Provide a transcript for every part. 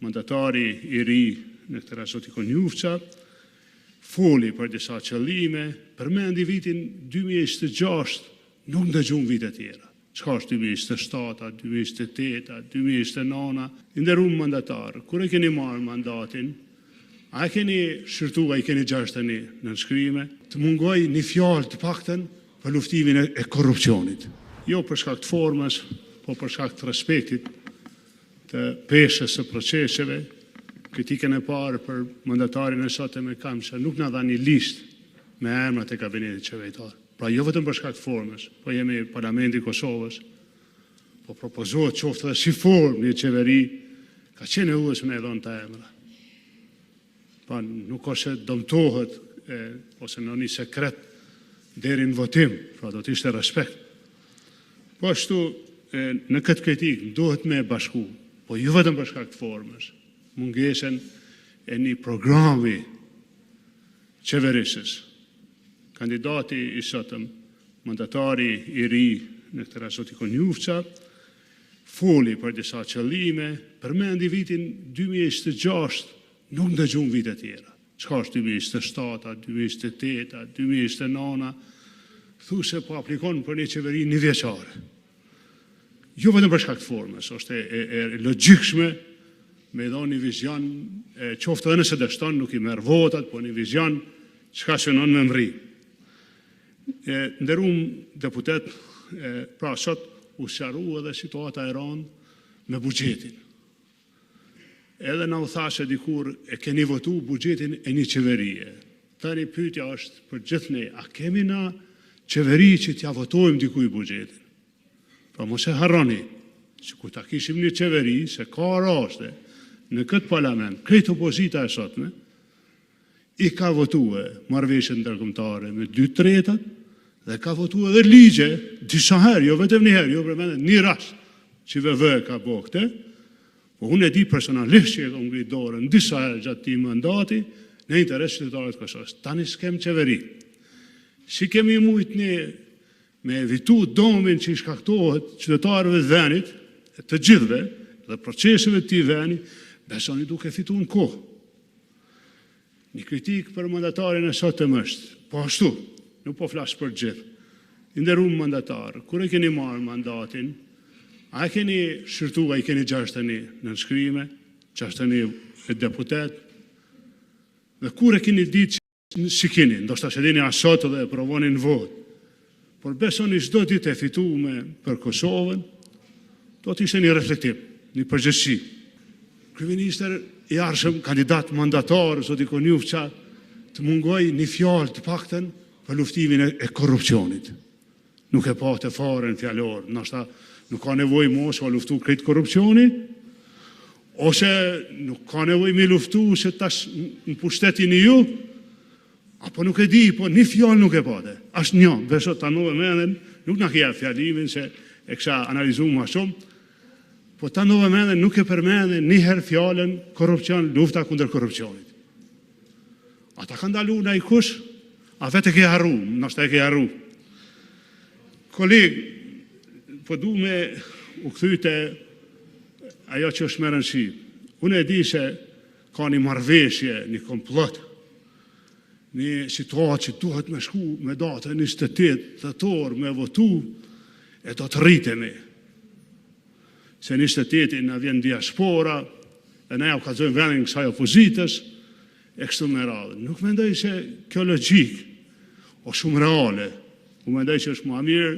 mandatari i ri në këtë rast zoti Konjufça foli për disa qëllime, përmendi vitin 2026, nuk ndëgjum vite tjera. Çka është 2027, 2028, 2029, nderuar mandatar, kur e keni marrë mandatin, a keni shërtuar, i keni gjashtë tani në nënshkrime, të mungoj një fjalë të paktën për luftimin e korrupsionit. Jo për shkak të formës, po për shkak të respektit të peshës së proceseve. Kritikën e parë për mandatarin e sotëm e kam që nuk na dha një listë me emrat e kabinetit qeveritar. Pra jo vetëm për shkak të formës, po jemi Parlamenti i Kosovës, po propozohet qoftë edhe si formë një qeveri, ka qenë e huës me e dhonë të emra. Pa nuk është dëmtohet ose në një sekret deri në votim, pra do të ishte respekt. Po ashtu në këtë kritik duhet me bashku, po jo vetëm për shkak të formës, mungesën e një programi qeverisës. Kandidati i sotëm, mandatari i ri në këtë rast zoti Konjufça, foli për disa qëllime, përmendi vitin 2026, nuk ndëgjum vite tjera. Çka është 2027, 2028, 2029, thosë po aplikon për një qeveri një vjeçare. Jo vetëm për shkak të formës, është e logjikshme me dhënë një vizion, qoftë edhe nëse dështon nuk i merr votat, po një vizion çka shënon me mri. Nderuar deputet, pra sot u sqarua edhe situata e rëndë me buxhetin. Edhe na u thashë dikur e keni votu buxhetin e një qeverie. Tani pyetja është për gjithë ne, a kemi na qeveri që t'ja votojmë dikuj buxhetin? Pra mos e harroni, që kur ta kishim një qeveri, se ka raste në këtë parlament, krejt opozita e sotme, i ka votue marrëveshjet ndërkombëtare me 2/3 dhe ka votue edhe ligje disa herë, jo vetëm një herë, jo përmendet një rast që VV ka bo këtë, po unë e di personalisht që e kam ngritur dorën disa herë gjatë këtij mandati në interes qytetarëve të Kosovës. Tani s'kem qeveri. Si kemi mujt ne me evitu domin që i shkaktohet qytetarëve të vendit, të gjithëve dhe proceseve të këtij vendi, besoni duke fituar në kohë. Një kritik për mandatarin e sotëm është, po ashtu, nuk po flas për gjithë. Nderuar mandatar, kur e keni marrë mandatin, a keni shërtuar, i keni gjashtë tani në nënshkrime, gjashtë tani e deputet, dhe kur e keni ditë që si keni, ndoshta që dini asot dhe e provoni në votë, por besoni çdo ditë e fituame për Kosovën, do të ishte një reflektim, një përgjegjësi. Kryeministër i arshëm, kandidat mandatar, zoti Konjufça, të mungoj një fjalë të paktën për luftimin e korrupsionit. Nuk e pa të fare në fjalor, ndoshta nuk ka nevojë mos u luftu krejt korrupsioni, ose nuk ka nevojë me luftu se tash në pushtetin e ju, apo nuk e di, po një fjalë nuk e pate. Asnjë, beso ta nove mendën, nuk na ka fjalimin se e kisha analizuar më shumë, po ta nove mendën nuk e përmendën një herë fjalën korrupsion, lufta kundër korrupsionit. Ata kanë ndaluar ndaj kush, a vetë ke harru, ndoshta e ke harru. Koleg, po du me u kthyte ajo që është më rëndësi. Unë e di se ka një marrëveshje, një komplot, një situatë që duhet me shku me datën 28 tetor me votu, e do të rritemi. Se 28 na vjen diaspora, e ne ja u kallëzojmë vendin kësaj opozitës, e kështu me radhë. Nuk mendoj se kjo logjik o shumë reale. Unë mendoj që është më mirë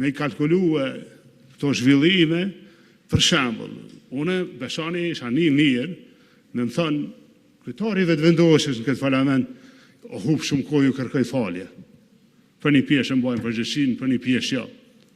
me i kalkulue këto zhvillime. Për shembull, unë besoni isha një mirë me më thënë kryetari vetë vendosjes në këtë parlament o hub shumë kohë ju kërkoj falje. Për një pjesë mbajmë përgjegjësinë, për një pjesë jo.